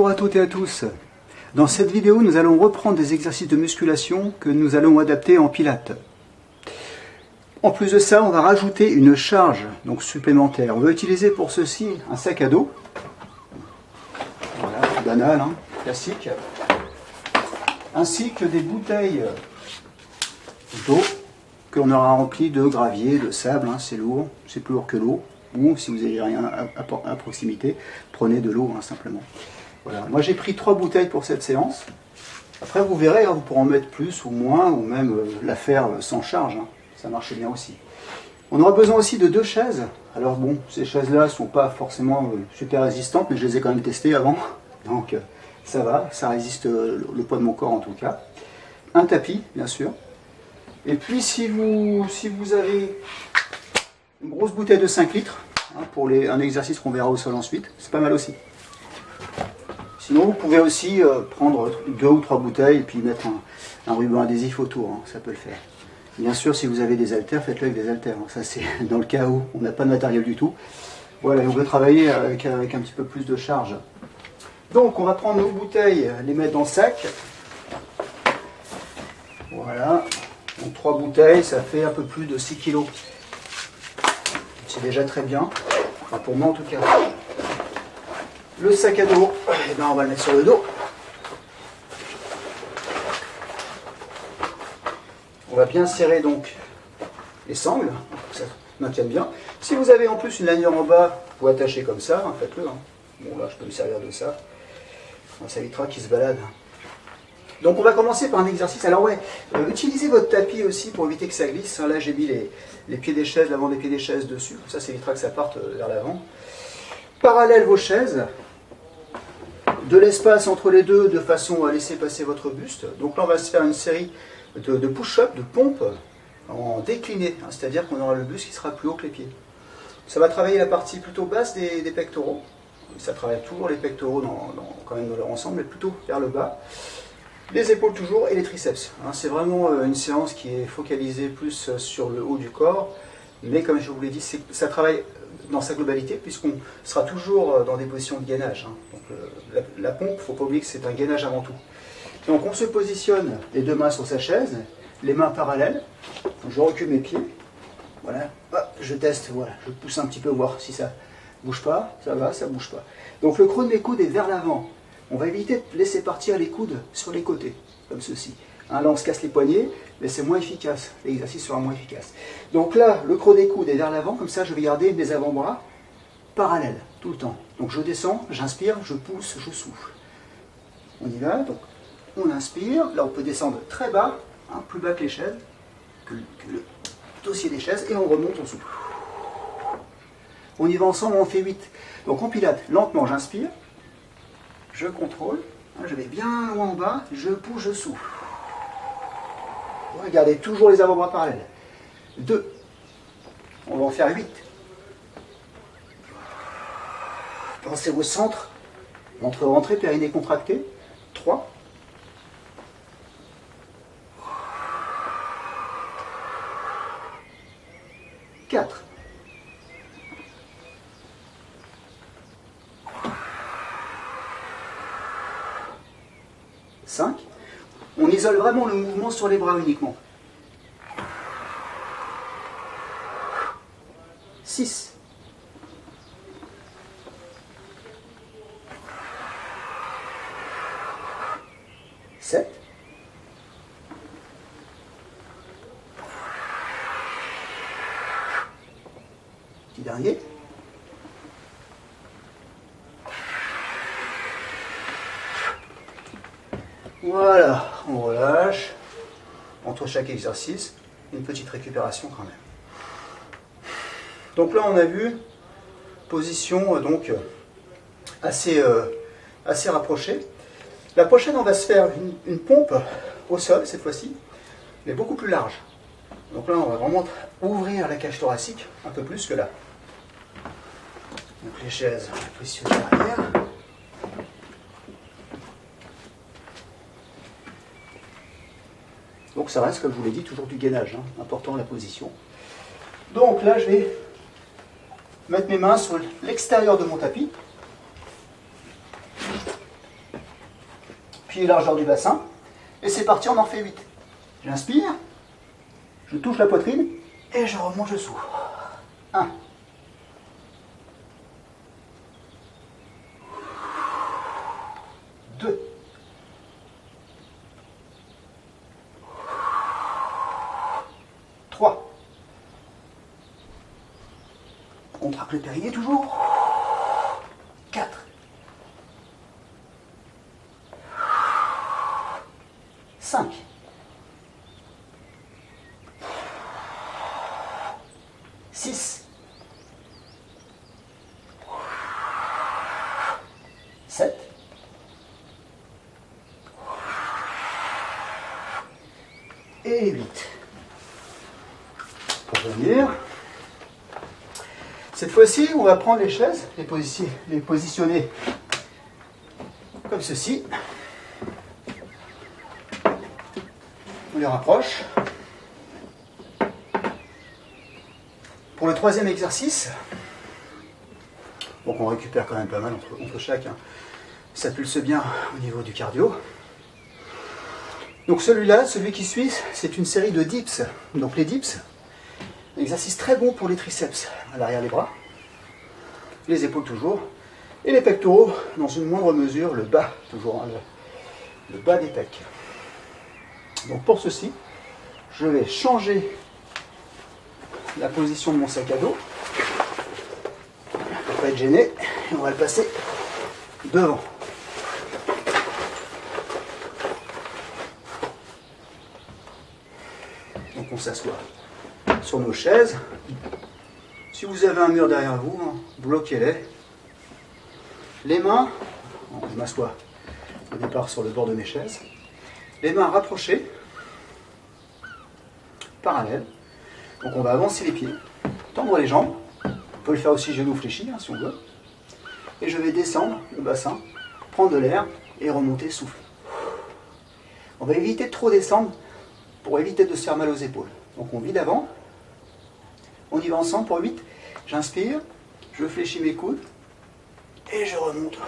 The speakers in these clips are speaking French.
Bonjour à toutes et à tous. Dans cette vidéo, nous allons reprendre des exercices de musculation que nous allons adapter en pilates. En plus de ça, on va rajouter une charge donc supplémentaire. On va utiliser pour ceci un sac à dos. Voilà, banal, hein, classique. Ainsi que des bouteilles d'eau que l'on aura remplies de gravier, de sable. Hein, c'est lourd, c'est plus lourd que l'eau. Ou si vous n'avez rien à proximité, prenez de l'eau hein, simplement. Voilà. Moi j'ai pris 3 bouteilles pour cette séance. Après vous verrez, hein, vous pourrez en mettre plus ou moins, ou même la faire sans charge. Hein. Ça marche bien aussi. On aura besoin aussi de 2 chaises. Alors bon, ces chaises-là ne sont pas forcément super résistantes, mais je les ai quand même testées avant. Donc ça va, ça résiste le poids de mon corps en tout cas. Un tapis, bien sûr. Et puis si vous avez une grosse bouteille de 5 litres, hein, pour un exercice qu'on verra au sol ensuite, c'est pas mal aussi. Sinon, vous pouvez aussi prendre 2 ou 3 bouteilles et puis mettre un ruban adhésif autour, hein, ça peut le faire. Bien sûr, si vous avez des haltères, faites-le avec des haltères. Hein, ça, c'est dans le cas où on n'a pas de matériel du tout. Voilà, on veut travailler avec un petit peu plus de charge. Donc, on va prendre nos bouteilles, les mettre dans le sac. Voilà. Donc, 3 bouteilles, ça fait un peu plus de 6 kg. C'est déjà très bien. Enfin, pour moi, en tout cas. Le sac à dos, eh ben on va le mettre sur le dos. On va bien serrer donc les sangles, pour que ça maintienne bien. Si vous avez en plus une lanière en bas, vous pouvez attacher comme ça, hein, faites-le. Hein. Bon là je peux me servir de ça. Ça évitera qu'il se balade. Donc on va commencer par un exercice. Alors ouais, utilisez votre tapis aussi pour éviter que ça glisse. Là j'ai mis les pieds des chaises, l'avant des pieds des chaises dessus. Comme ça évitera que ça parte vers l'avant. Parallèle vos chaises. De l'espace entre les deux de façon à laisser passer votre buste. Donc là on va se faire une série de push-up, de pompes en décliné, hein, c'est-à-dire qu'on aura le buste qui sera plus haut que les pieds. Ça va travailler la partie plutôt basse des pectoraux. Ça travaille toujours les pectoraux quand même dans leur ensemble, mais plutôt vers le bas. Les épaules toujours et les triceps. Hein, c'est vraiment une séance qui est focalisée plus sur le haut du corps, mais comme je vous l'ai dit, ça travaille dans sa globalité, puisqu'on sera toujours dans des positions de gainage. Hein. Donc, la pompe, il ne faut pas oublier que c'est un gainage avant tout. Donc on se positionne les 2 mains sur sa chaise, les mains parallèles, je recule mes pieds, voilà, hop, je teste, voilà, je pousse un petit peu, voir si ça bouge pas, ça va, ça bouge pas. Donc le creux de mes coudes est vers l'avant, on va éviter de laisser partir les coudes sur les côtés, comme ceci. Hein, là on se casse les poignets, mais c'est moins efficace, l'exercice sera moins efficace. Donc là, le creux des coudes est vers l'avant, comme ça je vais garder mes avant-bras parallèles, tout le temps. Donc je descends, j'inspire, je pousse, je souffle. On y va, donc on inspire, là on peut descendre très bas, hein, plus bas que les chaises, que le dossier des chaises, et on remonte, on souffle. On y va ensemble, on fait 8. Donc en pilates, lentement j'inspire, je contrôle, hein, je vais bien loin en bas, je pousse, je souffle. Regardez, toujours les avant-bras parallèles. 2. On va en faire 8. Pensez au centre. Rentrée, périnée contracté. 3. 4. 5. On isole vraiment le mouvement sur les bras uniquement. 6. 7. 8. Dernier. 8. Voilà, on relâche. Entre chaque exercice, une petite récupération quand même. Donc là on a vu position donc assez rapprochée. La prochaine on va se faire une pompe au sol cette fois-ci, mais beaucoup plus large. Donc là on va vraiment ouvrir la cage thoracique un peu plus que là. Donc les chaises positionnées derrière. Donc ça reste, comme je vous l'ai dit, toujours du gainage, hein, important la position. Donc là je vais mettre mes mains sur l'extérieur de mon tapis. pied largeur du bassin. Et c'est parti, on en fait 8. J'inspire, je touche la poitrine et je remonte, je souffle. 1. 2. 3. On traque le périnée toujours. 4. 5. 6. 7. 8. Pour venir. Cette fois-ci, on va prendre les chaises, les positionner comme ceci. On les rapproche. Pour le troisième exercice, donc on récupère quand même pas mal entre chaque. Ça pulse bien au niveau du cardio. Donc celui-là, celui qui suit, c'est une série de dips. Donc les dips, exercice très bon pour les triceps à l'arrière des bras, les épaules toujours, et les pectoraux dans une moindre mesure, le bas toujours, hein, le bas des pecs. Donc pour ceci, je vais changer la position de mon sac à dos pour ne pas être gêné, et on va le passer devant. Donc on s'assoit sur nos chaises. Si vous avez un mur derrière vous, hein, bloquez-les. Les mains, je m'assois au départ sur le bord de mes chaises. Les mains rapprochées, parallèles. Donc on va avancer les pieds, tendre les jambes. On peut le faire aussi genoux fléchis hein, si on veut. Et je vais descendre le bassin, prendre de l'air et remonter, souffler. On va éviter de trop descendre pour éviter de se faire mal aux épaules. Donc on vide avant. On y va ensemble pour 8. J'inspire, je fléchis mes coudes et je remonte.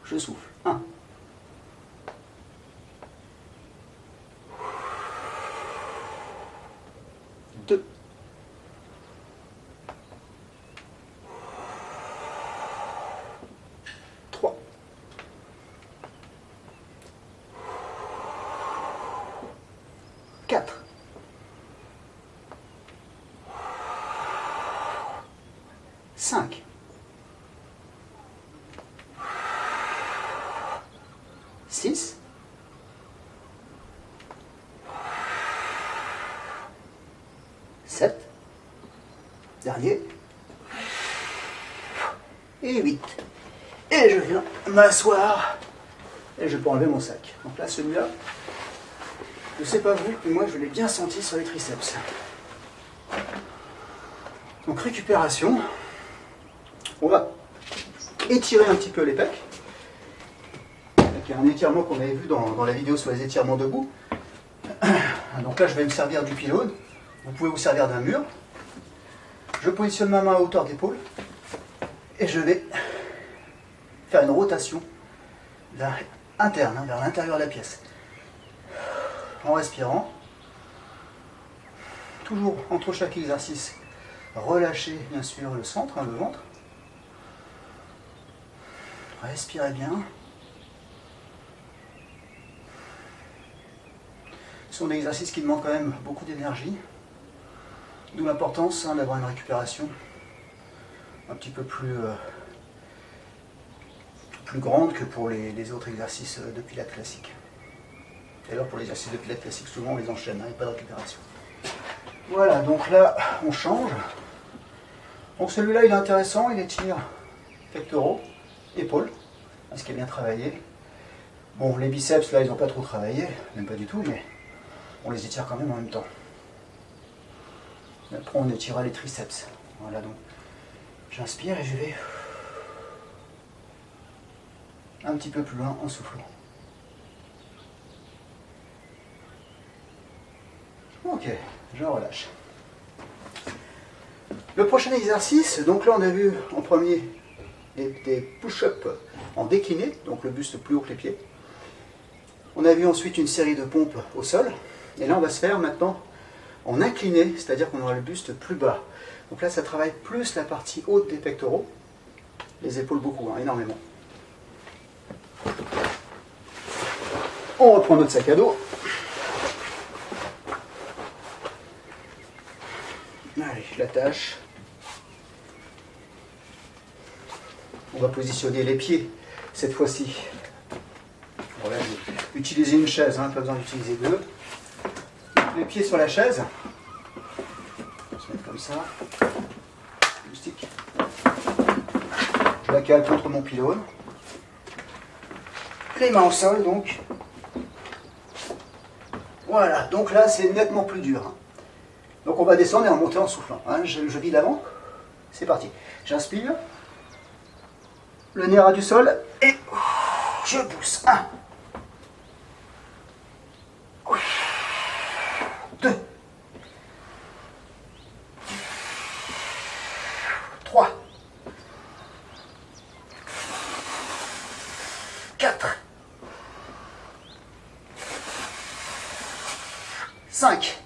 Je souffle. 1. 2. 3. 4. 5. 6. 7. Dernier. Et 8. Et je viens m'asseoir. Et je peux enlever mon sac. Donc là, celui-là, je ne sais pas vous, mais moi je l'ai bien senti sur les triceps. Donc récupération. On va étirer un petit peu les pecs. Il y a un étirement qu'on avait vu dans la vidéo sur les étirements debout. Donc là, je vais me servir du pylône. Vous pouvez vous servir d'un mur. Je positionne ma main à hauteur d'épaule et je vais faire une rotation interne, vers l'intérieur de la pièce. En respirant. Toujours entre chaque exercice, relâchez bien sûr le centre, le ventre. Respirez bien. Ce sont des exercices qui demandent quand même beaucoup d'énergie. D'où l'importance d'avoir une récupération un petit peu plus grande que pour les autres exercices de pilates classiques. Et alors pour les exercices de pilates classiques, souvent on les enchaîne, il n'y a pas de récupération. Voilà, donc là on change. Donc celui-là il est intéressant, il étire pectoraux, épaules, ce qui est bien travaillé. Bon, les biceps là ils n'ont pas trop travaillé, même pas du tout, mais on les étire quand même en même temps. Et après on étirera les triceps. Voilà, donc j'inspire et je vais un petit peu plus loin en soufflant. Ok, je relâche. Le prochain exercice, donc là on a vu en premier des push-ups en décliné, donc le buste plus haut que les pieds. On a vu ensuite une série de pompes au sol. Et là, on va se faire maintenant en incliné, c'est-à-dire qu'on aura le buste plus bas. Donc là, ça travaille plus la partie haute des pectoraux. Les épaules beaucoup, hein, énormément. On reprend notre sac à dos. Allez, je l'attache. On va positionner les pieds cette fois-ci. Voilà, je vais utiliser une chaise, hein, pas besoin d'utiliser deux. Les pieds sur la chaise. On va se mettre comme ça. Le stick. Je la cale contre mon pylône. Les mains au sol donc. Voilà, donc là c'est nettement plus dur. Hein. Donc on va descendre et remonter en soufflant. Hein. Je vide l'avant. C'est parti. J'inspire. Le nez ras du sol et je pousse. 1. 2. 3. 4. 5.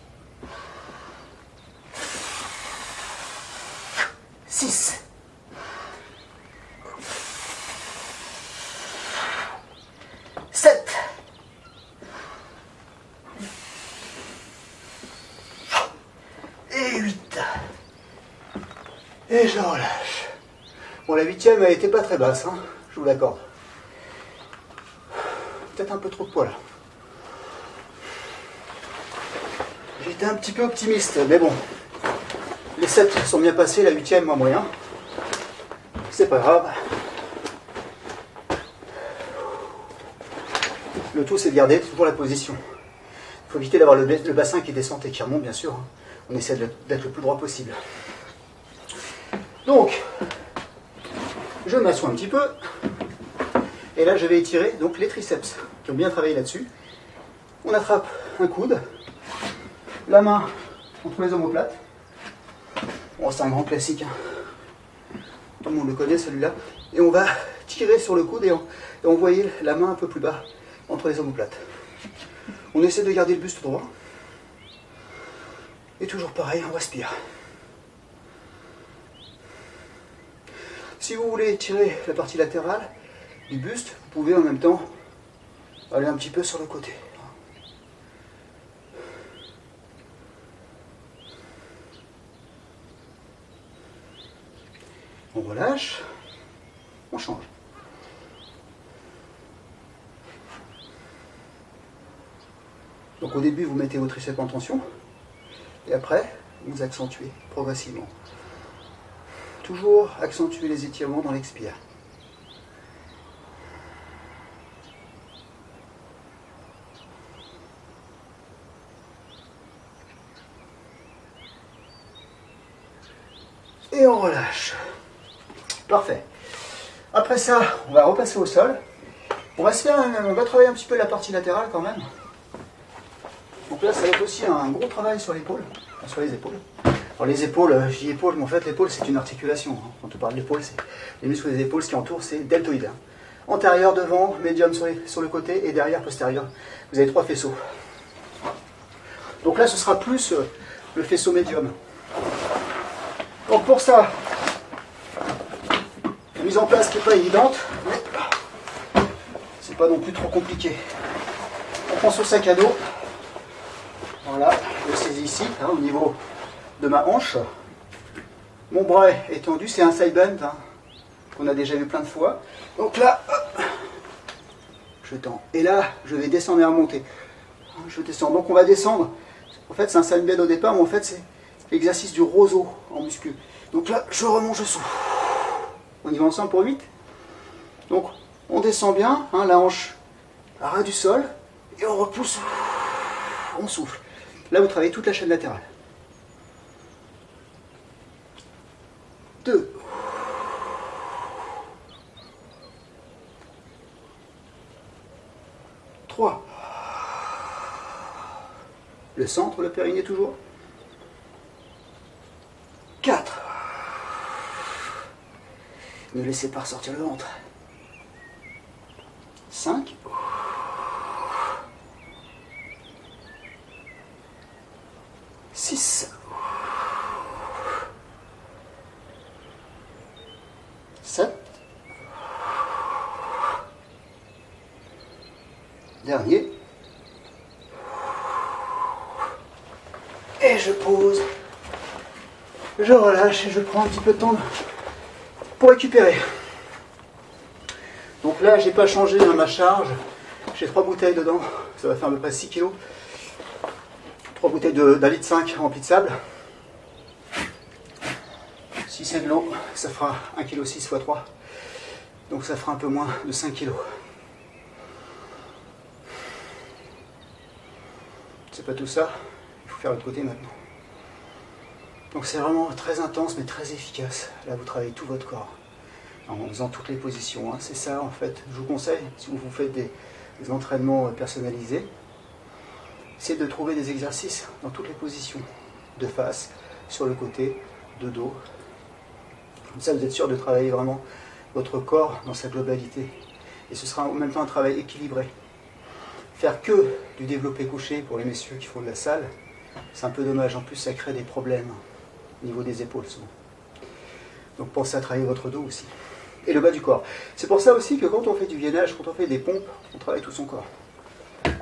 6. 7. 8. Et je relâche. Bon, la 8e, elle était pas très basse, hein, je vous l'accorde. Peut-être un peu trop de poids là. J'étais un petit peu optimiste, mais bon. Les 7 sont bien passés, la 8e, moins moyen. C'est pas grave. Le tout, c'est de garder toujours la position. Il faut éviter d'avoir le bassin qui descend et qui remonte, bien sûr. On essaie d'être le plus droit possible. Donc, je m'assois un petit peu. Et là, je vais étirer donc, les triceps qui ont bien travaillé là-dessus. On attrape un coude. La main entre les omoplates. Bon, c'est un grand classique. Hein. Tout le monde le connaît, celui-là. Et on va tirer sur le coude et envoyer la main un peu plus bas entre les omoplates. On essaie de garder le buste droit. Et toujours pareil, on respire. Si vous voulez tirer la partie latérale du buste, vous pouvez en même temps aller un petit peu sur le côté. On relâche, on change. Donc au début, vous mettez vos triceps en tension, et après, vous accentuez progressivement. Toujours accentuer les étirements dans l'expire. Et on relâche. Parfait. Après ça, on va repasser au sol. On va travailler un petit peu la partie latérale quand même. Donc là, ça va être aussi un gros travail sur l'épaule, enfin, sur les épaules. Alors les épaules, je dis épaules, mais en fait l'épaule c'est une articulation. Hein. Quand on parle d'épaule, c'est les muscles des épaules, ce qui entoure c'est deltoïde. Hein. Antérieur, devant, médium sur le côté et derrière, postérieur. Vous avez 3 faisceaux. Donc là, ce sera plus le faisceau médium. Donc pour ça, la mise en place qui n'est pas évidente, mais c'est pas non plus trop compliqué. On prend son sac à dos. Voilà, je le saisis ici, hein, au niveau de ma hanche. Mon bras est tendu, c'est un side bend, hein, qu'on a déjà vu plein de fois. Donc là, hop, je tends. Et là, je vais descendre et remonter. Je descends. Donc on va descendre. En fait, c'est un side bend au départ, mais en fait, c'est l'exercice du roseau en muscu. Donc là, je remonte, je souffle. On y va ensemble pour 8. Donc, on descend bien, hein, la hanche à ras du sol, et on repousse, on souffle. Là, vous travaillez toute la chaîne latérale. 2. 3. Le centre, le périnée toujours. 4. Ne laissez pas ressortir le ventre. 5. 6, 7, dernier, et je pose, je relâche et je prends un petit peu de temps pour récupérer. Donc là, j'ai pas changé dans ma charge, j'ai 3 bouteilles dedans, ça va faire à peu près 6 kg. 3 bouteilles d'1,5 litre remplies de sable. Si c'est de l'eau, ça fera 1,6 kg x 3. Donc ça fera un peu moins de 5 kg. C'est pas tout ça, il faut faire l'autre côté maintenant. Donc c'est vraiment très intense mais très efficace. Là vous travaillez tout votre corps en faisant toutes les positions. C'est ça en fait, je vous conseille, si vous faites des entraînements personnalisés, c'est de trouver des exercices dans toutes les positions, de face, sur le côté, de dos. Comme ça vous êtes sûr de travailler vraiment votre corps dans sa globalité. Et ce sera en même temps un travail équilibré. Faire que du développé couché pour les messieurs qui font de la salle, c'est un peu dommage. En plus, ça crée des problèmes au niveau des épaules souvent. Donc pensez à travailler votre dos aussi. Et le bas du corps. C'est pour ça aussi que quand on fait du gainage, quand on fait des pompes, on travaille tout son corps.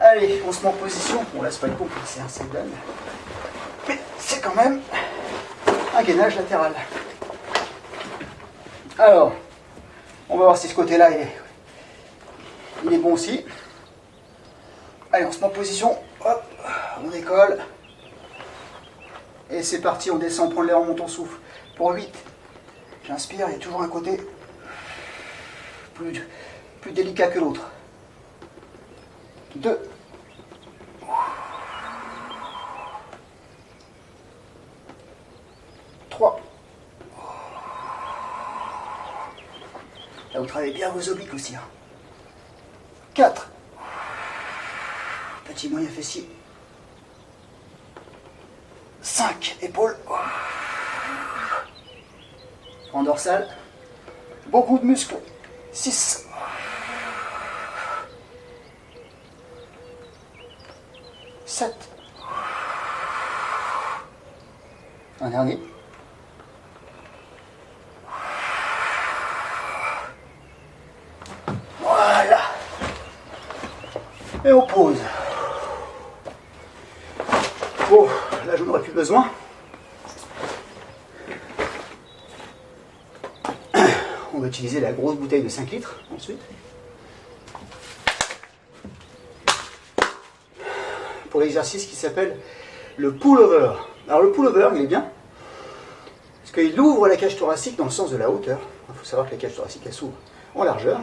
Allez, on se met en position. Bon là, c'est pas une pompe, c'est un sedane. Mais c'est quand même un gainage latéral. Alors, on va voir si ce côté-là, il est bon aussi. Allez, on se met en position. Hop, on décolle. Et c'est parti, on descend, on prend l'air, on monte, on souffle. Pour 8. J'inspire, il y a toujours un côté plus délicat que l'autre. 2. 3. Là, vous travaillez bien vos obliques aussi. 4. Petit moyen fessier. 5. Épaules. En dorsale. Beaucoup de muscles. 6. 7. Un dernier. Voilà. Et on pose. Bon, là je n'en aurai plus besoin. On va utiliser la grosse bouteille de 5 litres ensuite. Pour l'exercice qui s'appelle le pull-over. Alors le pull-over, il est bien, parce qu'il ouvre la cage thoracique dans le sens de la hauteur. Il faut savoir que la cage thoracique, elle s'ouvre en largeur,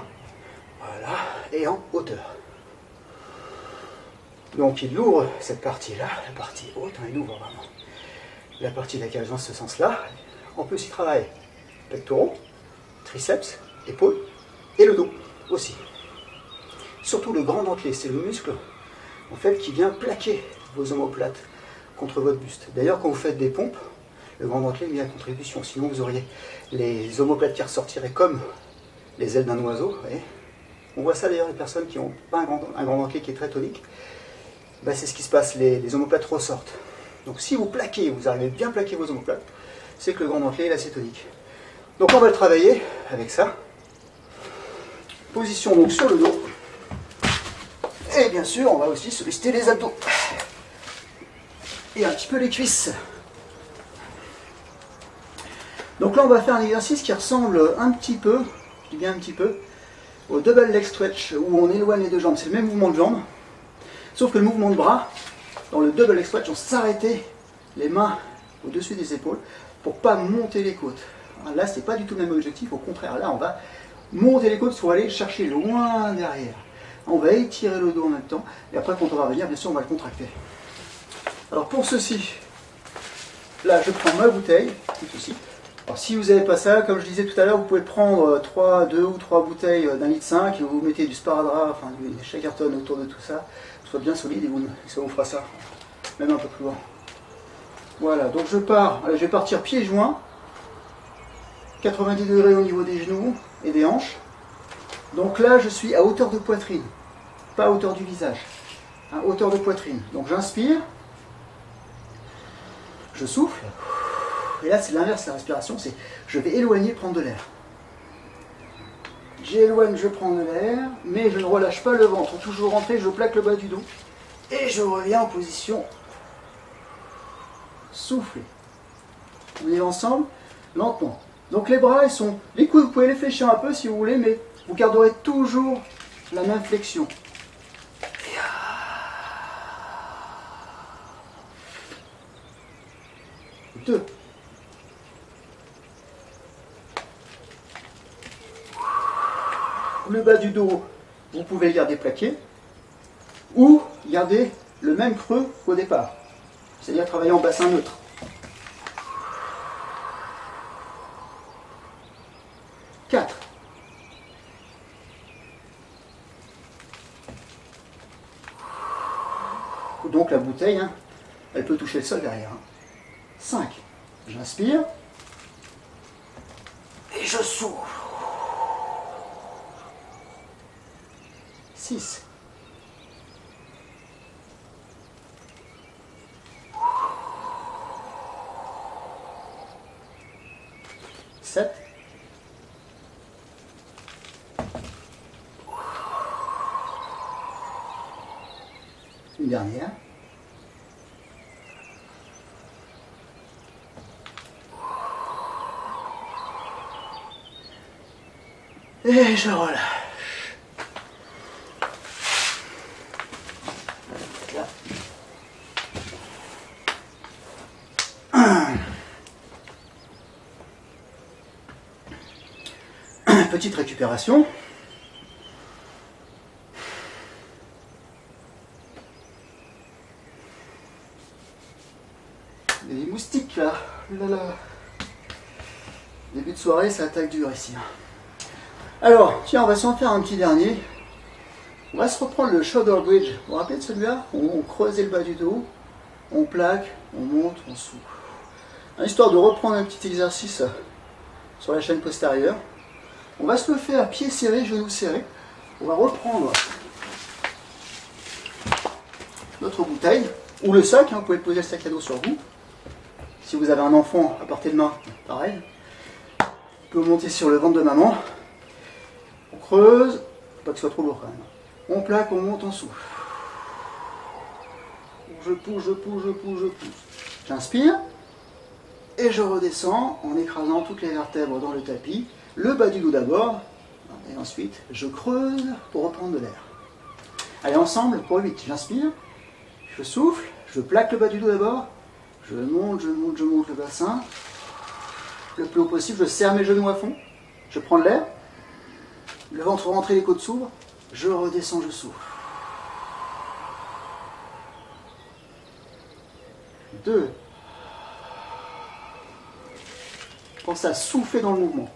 voilà, et en hauteur. Donc il ouvre cette partie-là, la partie haute, il ouvre vraiment la partie de la cage dans ce sens-là. En plus, il travaille pectoraux, triceps, épaules, et le dos aussi. Surtout le grand dentelé, c'est le muscle en fait qui vient plaquer vos omoplates contre votre buste. D'ailleurs, quand vous faites des pompes, le grand dentelé met à contribution. Sinon, vous auriez les omoplates qui ressortiraient comme les ailes d'un oiseau. Vous voyez. On voit ça d'ailleurs les personnes qui n'ont pas un grand dentelé qui est très tonique. Ben, c'est ce qui se passe, les omoplates ressortent. Donc si vous plaquez, vous arrivez bien à plaquer vos omoplates, c'est que le grand dentelé est assez tonique. Donc on va le travailler avec ça. Position donc sur le dos. Et bien sûr, on va aussi solliciter les abdos. Et un petit peu les cuisses. Donc là, on va faire un exercice qui ressemble un petit peu, je dis bien un petit peu, au double leg stretch, où on éloigne les deux jambes. C'est le même mouvement de jambes, sauf que le mouvement de bras, dans le double leg stretch, on s'arrêtait les mains au-dessus des épaules pour ne pas monter les côtes. Là, ce n'est pas du tout le même objectif, au contraire, là, on va monter les côtes pour aller chercher loin derrière. On va étirer le dos en même temps, et après, quand on va revenir, bien sûr, on va le contracter. Alors pour ceci, là, je prends ma bouteille, tout ceci. Alors si vous n'avez pas ça, comme je disais tout à l'heure, vous pouvez prendre 2 ou 3 bouteilles d'1,5 litre, et vous mettez du sparadrap, enfin du shakerton autour de tout ça, soit bien solide, et ça vous fera ça, même un peu plus loin. Voilà, donc je vais partir pieds joints, 90 degrés au niveau des genoux et des hanches. Donc là, je suis à hauteur de poitrine, pas à hauteur du visage, à hauteur de poitrine. Donc j'inspire, Je souffle. Et là, c'est l'inverse de la respiration, c'est je vais éloigner, prendre de l'air. J'éloigne, je prends de l'air, mais je ne relâche pas le ventre. Toujours rentré, je plaque le bas du dos. Et je reviens en position soufflée. On y va ensemble, lentement. Donc les bras, ils sont... Les coudes, vous pouvez les fléchir un peu si vous voulez, mais vous garderez toujours la même flexion. Deux. Le bas du dos, vous pouvez le garder plaqué, ou garder le même creux qu'au départ. C'est-à-dire travailler en bassin neutre. 4. Donc la bouteille, hein, elle peut toucher le sol derrière. 5. J'inspire. Et je souffle. 6. Sept. Une dernière. Et je relâche. Là. Petite récupération. Il y a des moustiques là. Début de soirée, ça attaque dur ici. Alors, tiens, on va s'en faire un petit dernier. On va se reprendre le shoulder bridge. Vous vous rappelez de celui-là? On creuse le bas du dos, on plaque, on monte, on souffle. Histoire de reprendre un petit exercice sur la chaîne postérieure. On va se le faire pieds serrés, genoux serrés. On va reprendre notre bouteille ou le sac. Vous pouvez poser le sac à dos sur vous. Si vous avez un enfant à portée de main, pareil. On peut monter sur le ventre de maman. On creuse, pas que ce soit trop lourd quand même. On plaque, on monte, on souffle. Je pousse, je pousse, je pousse, je pousse. J'inspire et je redescends en écrasant toutes les vertèbres dans le tapis. Le bas du dos d'abord, et ensuite je creuse pour reprendre de l'air. Allez, ensemble pour 8. J'inspire, je souffle, je plaque le bas du dos d'abord, je monte, je monte, je monte le bassin. Le plus haut possible, je serre mes genoux à fond, je prends de l'air, le ventre rentré, les côtes s'ouvrent, je redescends, je souffle. 2. Pensez à souffler dans le mouvement.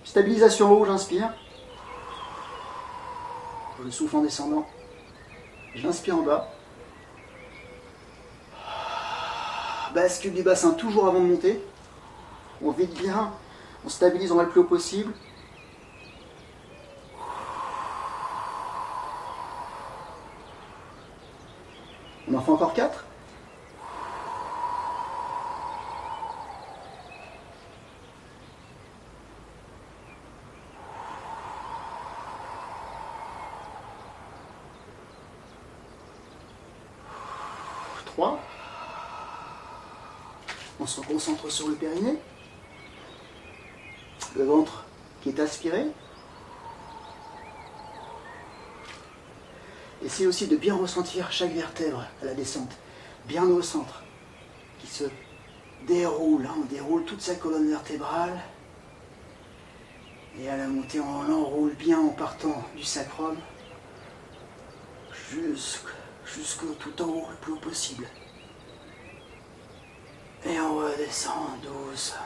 Stabilisation haut, j'inspire. Je souffle en descendant. J'inspire en bas. Bascule du bassin toujours avant de monter. On vide bien. On stabilise, on va le plus haut possible. On en fait encore 4. On se concentre sur le périnée, le ventre qui est aspiré. Essayez aussi de bien ressentir chaque vertèbre à la descente, bien au centre, qui se déroule. On déroule toute sa colonne vertébrale. Et à la montée, on l'enroule bien en partant du sacrum jusqu'au tout en haut, le plus haut possible. Et on redescend doucement.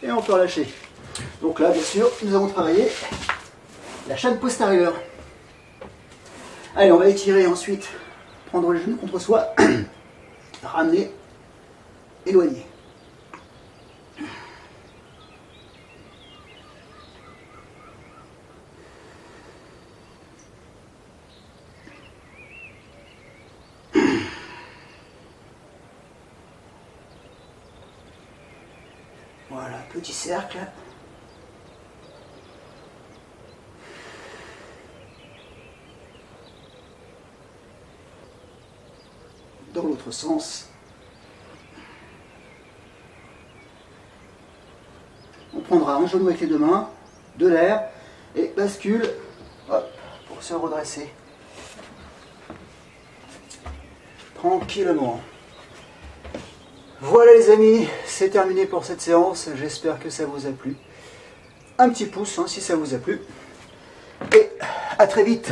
Et on peut relâcher. Donc là, bien sûr, nous avons travaillé la chaîne postérieure. Allez, on va étirer ensuite, prendre les genoux contre soi, ramener, éloigner. petit cercle. Dans l'autre sens. On prendra un genou avec les deux mains, de l'air, et bascule, hop, pour se redresser. Tranquillement. Voilà les amis, c'est terminé pour cette séance. J'espère que ça vous a plu. Un petit pouce si ça vous a plu. Et à très vite.